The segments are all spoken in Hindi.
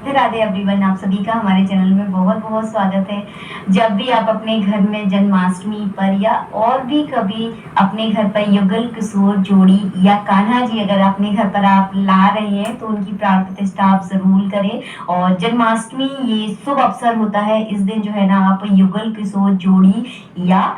राधे राधे एवरीवन, आप सभी का हमारे चैनल में बहुत बहुत स्वागत है। जब भी आप अपने घर में जन्माष्टमी पर या और भी कभी अपने घर पर युगल किशोर जोड़ी या कान्हा जी अगर अपने घर पर आप ला रहे हैं तो उनकी प्राण प्रतिष्ठा आप जरूर करें। और जन्माष्टमी ये शुभ अवसर होता है, इस दिन जो है ना आप युगल किशोर जोड़ी या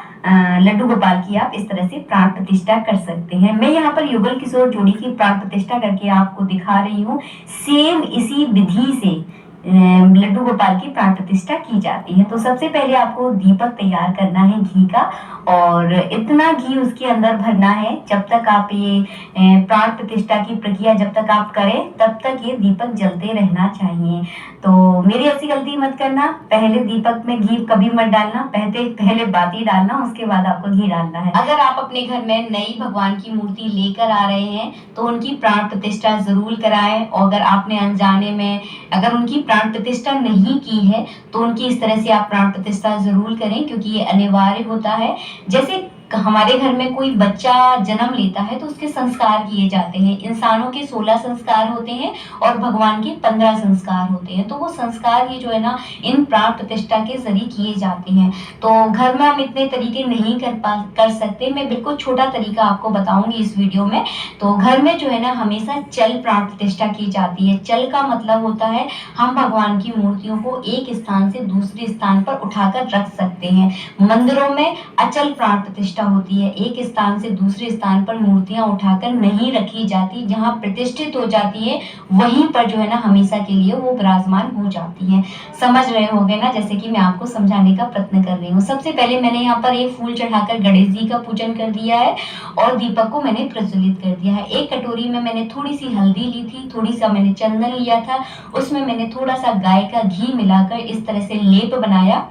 लड्डू गोपाल की आप इस तरह से प्राण प्रतिष्ठा कर सकते हैं। मैं यहाँ पर युगल किशोर जोड़ी की प्राण प्रतिष्ठा करके आपको दिखा रही हूँ। सेम इसी विधि से लड्डू गोपाल की प्राण प्रतिष्ठा की जाती है। तो सबसे पहले आपको दीपक तैयार करना है घी का, और इतना घी उसके अंदर भरना है जब तक आप ये प्राण प्रतिष्ठा की प्रक्रिया जब तक आप करें तब तक ये दीपक जलते रहना चाहिए। तो मेरी ऐसी गलती मत करना, पहले दीपक में घी कभी मत डालना, पहले बाती डालना, उसके बाद आपको घी डालना है। अगर आप अपने घर में नई भगवान की मूर्ति लेकर आ रहे हैं तो उनकी प्राण प्रतिष्ठा जरूर कराएं। और अगर आपने अनजाने में अगर उनकी प्राण प्रतिष्ठा नहीं की है तो उनकी इस तरह से आप प्राण प्रतिष्ठा जरूर करें, क्योंकि ये अनिवार्य होता है। जैसे हमारे घर में कोई बच्चा जन्म लेता है तो उसके संस्कार किए जाते हैं। इंसानों के 16 संस्कार होते हैं और भगवान के 15 संस्कार होते हैं। तो वो संस्कार ये जो है ना इन प्राण प्रतिष्ठा के जरिए किए जाते हैं। तो घर में हम इतने तरीके नहीं कर सकते। मैं बिल्कुल छोटा तरीका आपको बताऊंगी इस वीडियो में। तो घर में जो है ना हमेशा चल प्राण प्रतिष्ठा की जाती है। चल का मतलब होता है हम भगवान की मूर्तियों को एक स्थान से दूसरे स्थान पर उठाकर रख सकते हैं। मंदिरों में अचल प्राण प्रतिष्ठा होती है, एक स्थान से दूसरे स्थान पर मूर्तियां उठाकर नहीं रखी जाती। जहां प्रतिष्ठित हो जाती है वहीं पर जो है ना हमेशा के लिए वो विराजमान हो जाती है। समझ रहे होंगे ना, जैसे कि मैं आपको समझाने का प्रयत्न कर रही हूँ। सबसे पहले मैंने यहाँ पर एक फूल चढ़ाकर गणेश जी का पूजन कर दिया है और दीपक को मैंने प्रज्वलित कर दिया है। एक कटोरी में मैंने थोड़ी सी हल्दी ली थी, थोड़ी सा मैंने चंदन लिया था, उसमें मैंने थोड़ा सा गाय का घी मिलाकर इस तरह से लेप बनाया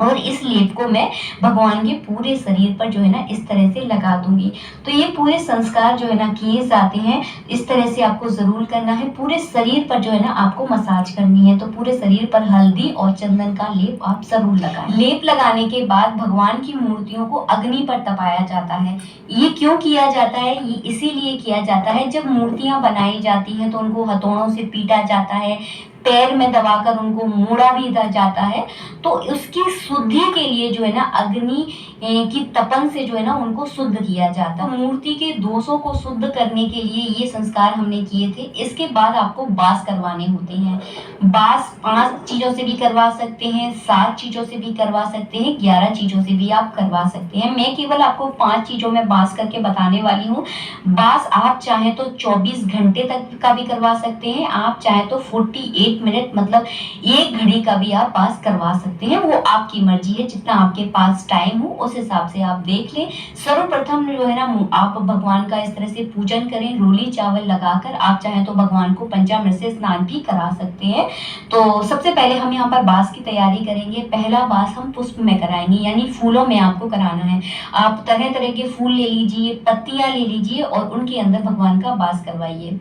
और इस लेप को मैं भगवान के पूरे शरीर पर जो है ना इस तरह से लगा दूंगी। तो ये पूरे संस्कार जो है ना किए जाते हैं, इस तरह से आपको जरूर करना है। पूरे शरीर पर जो है ना आपको मसाज करनी है। तो पूरे शरीर पर हल्दी और चंदन का लेप आप जरूर लगाएं। लेप लगाने के बाद भगवान की मूर्तियों को अग्नि पर तपाया जाता है। ये क्यों किया जाता है? ये इसीलिए किया जाता है, जब मूर्तियां बनाई जाती हैं तो उनको हथौड़ों से पीटा जाता है, पैर में दबाकर उनको मोड़ा भी जाता है। तो उसकी शुद्धि के लिए जो है ना अग्नि की तपन से जो है ना उनको शुद्ध किया जाता है। मूर्ति के दोषों को शुद्ध करने के लिए ये संस्कार हमने किए थे। इसके बाद आपको बास करवाने होते हैं। बास 5 चीजों से भी करवा सकते हैं, 7 चीजों से भी करवा सकते हैं, 11 चीजों से भी आप करवा सकते हैं। मैं केवल आपको 5 चीजों में बास करके बताने वाली हूँ। बास आप चाहे तो 24 घंटे तक का भी करवा सकते हैं, आप चाहे तो 48 मिनट मतलब 1 घड़ी का भी आप बास करवा सकते हैं। वो आपकी मर्जी है, जितना आपके पास टाइम हो उस हिसाब से आप देख लें। सर्वप्रथम जो है ना आप भगवान का इस तरह से पूजन करें, रोली चावल लगाकर। आप चाहे तो भगवान को पंचामृत से स्नान भी करा सकते हैं। तो सबसे पहले हम यहाँ पर बास की तैयारी करेंगे। पहला बास हम पुष्प में कराएंगे, यानी फूलों में आपको कराना है। आप तरह तरह के फूल ले लीजिए, पत्तियां ले लीजिए और उनके अंदर भगवान का बास करवाइए।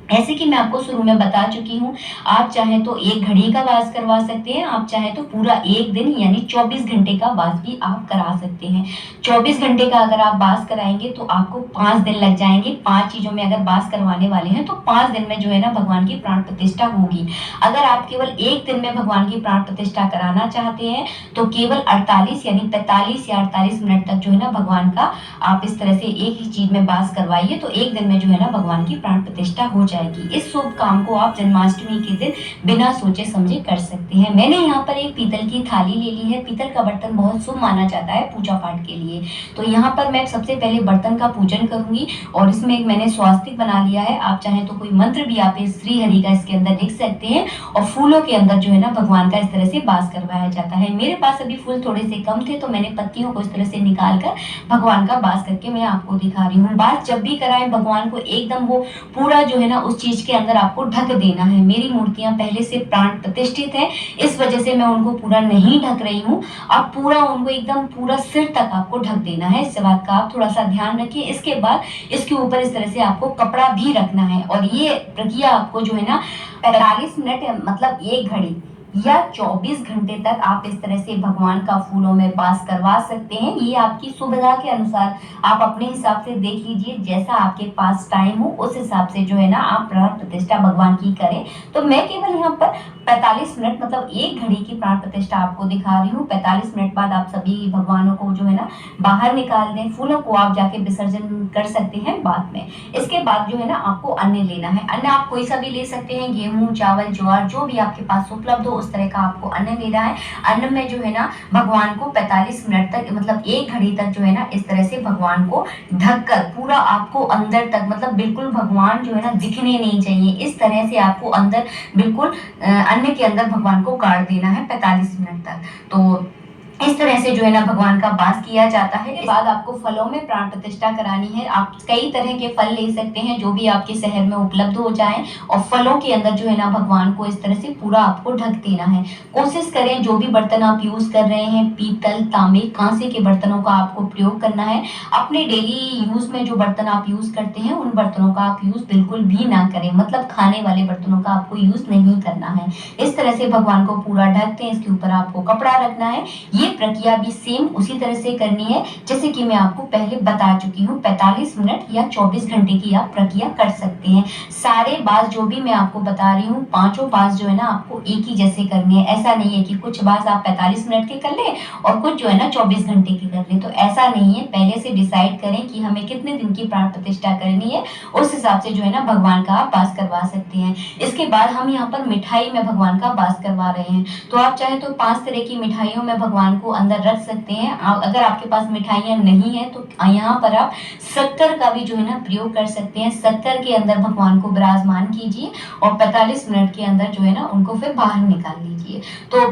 ऐसे कि मैं आपको शुरू में बता चुकी हूँ, आप चाहें तो 1 घड़ी का बास करवा सकते हैं, आप चाहें तो पूरा 1 दिन यानी 24 घंटे का बास भी आप करा सकते हैं। 24 घंटे का अगर आप बास कराएंगे तो आपको 5 दिन लग जाएंगे। 5 चीजों में अगर बास करवाने वाले हैं तो 5 दिन में जो है ना भगवान की प्राण प्रतिष्ठा होगी। अगर आप केवल 1 दिन में भगवान की प्राण प्रतिष्ठा कराना चाहते हैं तो केवल 48 यानी 45 या 48 मिनट तक जो है ना भगवान का आप इस तरह से एक ही चीज में बास करवाइए, तो 1 दिन में जो है ना भगवान की प्राण प्रतिष्ठा हो जाएगी। इस शुभ काम को आप जन्माष्टमी के दिन बिना सोचे समझे कर सकते हैं। मैंने यहाँ पर एक पीतल की थाली ले ली है। पीतल का बर्तन बहुत शुभ माना जाता है पूजा पाठ के लिए। तो यहाँ पर मैं सबसे पहले बर्तन का पूजन करूंगी और इसमें एक मैंने स्वास्तिक बना लिया है। आप चाहें तो कोई मंत्र भी आप श्री हरि का इसके अंदर लिख सकते हैं और फूलों के अंदर जो है ना भगवान का इस तरह से बास करवाया जाता है। मेरे पास अभी फूल थोड़े से कम थे तो मैंने पत्तियों को इस तरह से निकाल कर भगवान का बास करके मैं आपको दिखा रही हूँ। बास जब भी कराएं भगवान को एकदम वो पूरा जो है ना उस चीज के अंदर आपको ढक देना है। मेरी मूर्तियां पहले से प्राण प्रतिष्ठित है, इस वजह से मैं उनको पूरा नहीं ढक रही हूँ। आप पूरा उनको एकदम पूरा सिर तक आपको ढक देना है। इस बात का आप थोड़ा सा ध्यान रखिए। इसके बाद इसके ऊपर इस तरह से आपको कपड़ा भी रखना है और ये प्रक्रिया आपको जो है ना 45 मिनट मतलब 1 घड़ी या 24 घंटे तक आप इस तरह से भगवान का फूलों में वास करवा सकते हैं। ये आपकी सुविधा के अनुसार आप अपने हिसाब से देख लीजिए, जैसा आपके पास टाइम हो उस हिसाब से जो है ना आप प्राण प्रतिष्ठा भगवान की करें। तो मैं केवल यहाँ पर 45 मिनट मतलब 1 घड़ी की प्राण प्रतिष्ठा आपको दिखा रही हूँ। 45 मिनट बाद आप सभी भगवानों को जो है ना बाहर निकाल दें। फूलों को आप जाके विसर्जन कर सकते हैं बाद में। इसके बाद जो है ना आपको अन्न लेना है। अन्न आप कोई सा भी ले सकते हैं, गेहूं, चावल, ज्वार, जो भी आपके पास उपलब्ध हो उस तरह का आपको अन्न लेना है। अन्न में जो है ना भगवान को 45 मिनट तक मतलब 1 घड़ी तक जो है ना इस तरह से भगवान को ढककर पूरा आपको अंदर तक मतलब बिल्कुल भगवान जो है ना दिखने नहीं चाहिए, इस तरह से आपको अंदर बिल्कुल अन्न के अंदर भगवान को गाड़ देना है 45 मिनट तक। तो इस तरह से जो है ना भगवान का वास किया जाता है। इसके बाद आपको फलों में प्राण प्रतिष्ठा करानी है। आप कई तरह के फल ले सकते हैं जो भी आपके शहर में उपलब्ध हो जाएं, और फलों के अंदर जो है ना भगवान को इस तरह से पूरा आपको ढक देना है। कोशिश करें जो भी बर्तन आप यूज कर रहे हैं, पीतल, तांबे, कांसे के बर्तनों का आपको प्रयोग करना है। अपने डेली यूज में जो बर्तन आप यूज करते हैं उन बर्तनों का आप यूज बिल्कुल भी ना करें, मतलब खाने वाले बर्तनों का आपको यूज नहीं करना है। इस तरह से भगवान को पूरा ढक दें। इसके ऊपर आपको कपड़ा रखना है। ये प्रक्रिया भी सेम उसी तरह से करनी है जैसे कि मैं आपको पहले बता चुकी हूँ। 45 मिनट या 24 घंटे की आप प्रक्रिया कर सकते हैं। सारे बास जो भी मैं आपको बता रही हूँ, पांचों बास जो है ना आपको एक ही जैसे करनी है। ऐसा नहीं है कि कुछ बास आप 45 मिनट के कर लें और कुछ जो है ना 24 घंटे की कर लें, तो ऐसा नहीं है। पहले से डिसाइड करें कि हमें कितने दिन की प्राण प्रतिष्ठा करनी है, उस हिसाब से जो है ना भगवान का आप वास करवा सकते हैं। इसके बाद हम यहाँ पर मिठाई में भगवान का वास करवा रहे हैं, तो आप चाहे तो 5 तरह की मिठाइयों में भगवान को अंदर रख सकते हैं। अगर आपके पास मिठाइयाँ नहीं है तो यहाँ पर आप शक्कर का भी जो है ना प्रयोग कर सकते हैं। शक्कर के अंदर भगवान को विराजमान कीजिए और 45 मिनट के अंदर जो है ना उनको फिर बाहर निकाल लीजिए। तो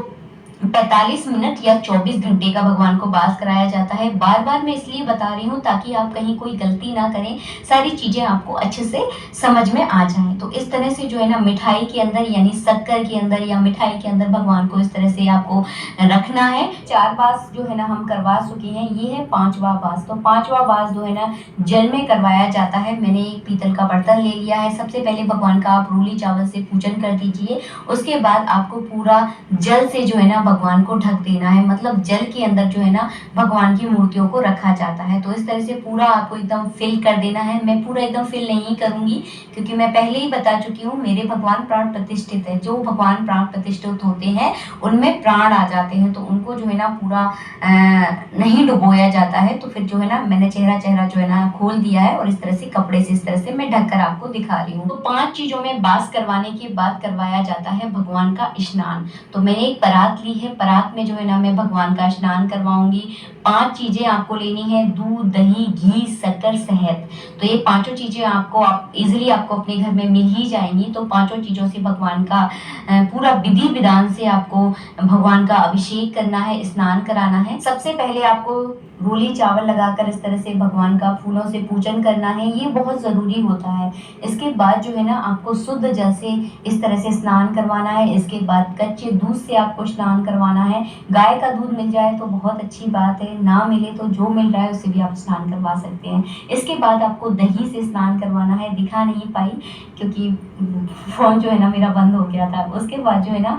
45 मिनट या 24 घंटे का भगवान को वास कराया जाता है। बार बार मैं इसलिए बता रही हूँ ताकि आप कहीं कोई गलती ना करें, सारी चीजें आपको अच्छे से समझ में आ जाएं। तो इस तरह से जो है ना मिठाई के अंदर यानी शक्कर के अंदर या मिठाई के अंदर भगवान को इस तरह से आपको रखना है। 4 बास जो है ना हम करवा चुके हैं, ये है 5वां बास। तो 5वां बास जो है ना जल में करवाया जाता है। मैंने एक पीतल का बर्तन ले लिया है। सबसे पहले भगवान का आप रूली चावल से पूजन कर दीजिए। उसके बाद आपको पूरा जल से जो है ना भगवान को ढक देना है, मतलब जल के अंदर जो है ना भगवान की मूर्तियों को रखा जाता है। तो इस तरह से पूरा आपको एकदम फिल कर देना है। मैं पूरा एकदम फिल नहीं करूंगी क्योंकि मैं पहले ही बता चुकी हूँ मेरे भगवान प्राण प्रतिष्ठित है। जो भगवान प्राण प्रतिष्ठित होते हैं उनमें प्राण आ जाते हैं, तो उनको जो है ना पूरा नहीं डुबोया जाता है। तो फिर जो है ना मैंने चेहरा चेहरा जो है ना खोल दिया है और इस तरह से कपड़े से इस तरह से मैं ढककर आपको दिखा रही हूँ। तो 5 चीजों में वास करवाने के बाद करवाया जाता है भगवान का स्नान। तो मैंने एक परात ली है, परात में जो है ना मैं भगवान का स्नान करवाऊंगी। 5 चीजें आपको लेनी है, दूध, दही, घी, शक्कर, शहद। तो ये पांचों चीजें आपको इजिली आपको अपने घर में मिल ही जाएंगी। तो पांचों चीजों से भगवान का पूरा विधि विधान से आपको भगवान का अभिषेक करना है, स्नान कराना है। सबसे पहले आपको रोली चावल लगाकर इस तरह से भगवान का फूलों से पूजन करना है, ये बहुत जरूरी होता है। इसके बाद जो है ना आपको शुद्ध जल से इस तरह से स्नान करवाना है। इसके बाद कच्चे दूध से आपको स्नान करवाना है। गाय का दूध मिल जाए तो बहुत अच्छी बात है, ना मिले तो जो मिल रहा है उससे भी आप स्नान करवा सकते हैं। इसके बाद आपको दही से स्नान करवाना है। दिखा नहीं पाई क्योंकि फोन जो है ना मेरा बंद हो गया था। उसके बाद जो है ना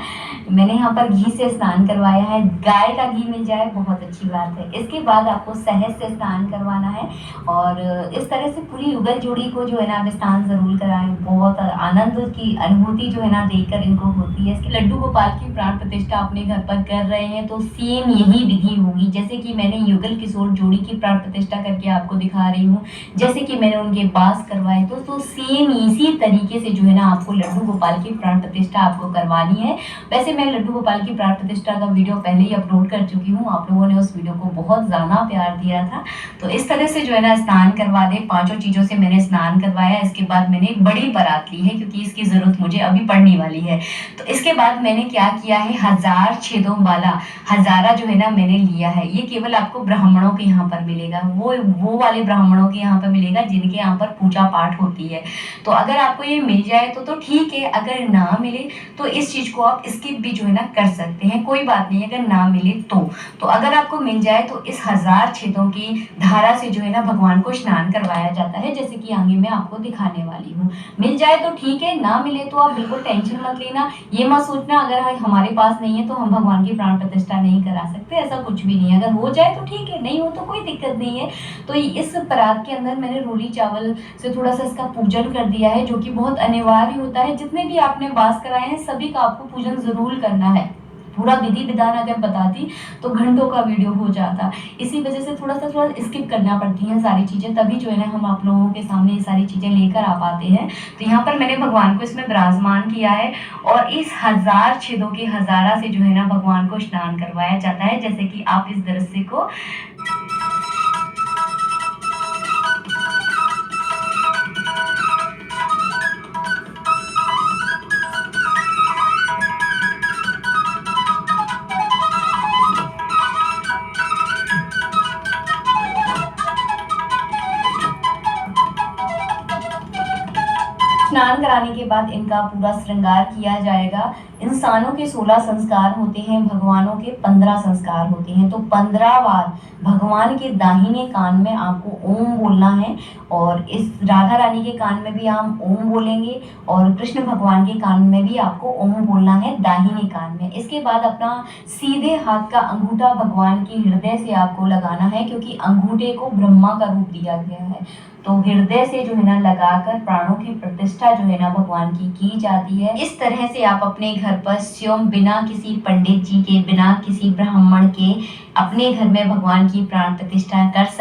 मैंने यहाँ पर घी से स्नान करवाया है। गाय का घी मिल जाए बहुत अच्छी बात है। इसके बाद आपको शहद से स्नान करवाना है और इस तरह से पूरी युगल जोड़ी को जो है ना आप स्नान जरूर कराएं। बहुत आनंद की अनुभूति जो है ना देखकर इनको होती है। इसके लड्डू गोपाल की प्राण प्रतिष्ठा अपने घर पर कर रहे हैं तो सेम यही विधि होगी जैसे कि मैंने युगल किशोर जोड़ी की प्राण प्रतिष्ठा करके आपको दिखा रही हूँ, जैसे कि मैंने उनके वास करवाए। तो सेम इसी तरीके से जो है ना आपको लड्डू गोपाल की प्राण प्रतिष्ठा आपको करवानी है। वैसे मैं लड्डू गोपाल की प्राण प्रतिष्ठा का वीडियो पहले ही अपलोड कर चुकी हूँ, आप लोगों ने उस वीडियो को बहुत ज्यादा प्यार दिया था। तो इस तरह से जो है ना स्नान करवा दे। पांचों चीजों से मैंने स्नान करवाया। इसके बाद मैंने एक बड़ी बारात ली है क्योंकि इसकी जरूरत मुझे अभी पड़ने वाली है। तो इसके बाद मैंने क्या किया है, 1000 छेदों वाला हजारा जो है ना मैंने लिया है। ये केवल आपको ब्राह्मणों के यहाँ पर मिलेगा, वो वाले ब्राह्मणों के यहाँ पर मिलेगा जिनके यहाँ पर पूजा पाठ होती है। तो अगर आपको ये मिल जाए तो ठीक है, अगर ना मिले तो इस चीज को आप स्किप भी जो है ना कर सकते हैं, कोई बात नहीं अगर ना मिले तो अगर आपको मिल जाए तो इस 1000 छेदों की धारा से जो है ना भगवान को स्नान करवाया जाता है, जैसे कि आगे मैं आपको दिखाने वाली हूँ। मिल जाए तो ठीक है, ना मिले तो आप बिल्कुल टेंशन मत लेना, ये मत सोचना अगर हमारे पास नहीं है तो हम भगवान की प्राण प्रतिष्ठा नहीं करा सकते, ऐसा कुछ भी नहीं है। अगर हो जाए तो ठीक है, नहीं हो तो कोई दिक्कत नहीं है। तो इस परात के अंदर मैंने रोली चावल से थोड़ा सा इसका पूजन कर दिया है, जो कि बहुत अनिवार्य होता है। जितने भी आपने वास कराए हैं सभी का आपको पूजन जरूर करना है। पूरा विधि विधान अगर बताती तो घंटों का वीडियो हो जाता, इसी वजह से थोड़ा स्किप करना पड़ती हैं सारी चीज़ें, तभी जो है ना हम आप लोगों के सामने ये सारी चीज़ें लेकर आ पाते हैं। तो यहाँ पर मैंने भगवान को इसमें विराजमान किया है और इस 1000 छेदों के हजारा से जो है ना भगवान को स्नान करवाया जाता है, जैसे कि आप इस दृश्य को स्नान कराने के बाद इनका पूरा श्रृंगार किया जाएगा। इंसानों के 16 संस्कार होते हैं, भगवानों के 15 संस्कार होते हैं। तो 15 बार भगवान के दाहिने कान में आपको ओम बोलना है और इस राधा रानी के कान में भी आप ओम बोलेंगे और कृष्ण भगवान के कान में भी आपको ओम बोलना है दाहिने कान में। इसके बाद अपना सीधे हाथ का अंगूठा भगवान के हृदय से आपको लगाना है, क्योंकि अंगूठे को ब्रह्मा का रूप दिया गया है। तो हृदय से जो है ना लगाकर प्राणों की प्रतिष्ठा जो है ना भगवान की जाती है। इस तरह से आप अपने घर पर स्वयं बिना किसी पंडित जी के, बिना किसी ब्राह्मण के अपने घर में भगवान की प्राण प्रतिष्ठा कर सकते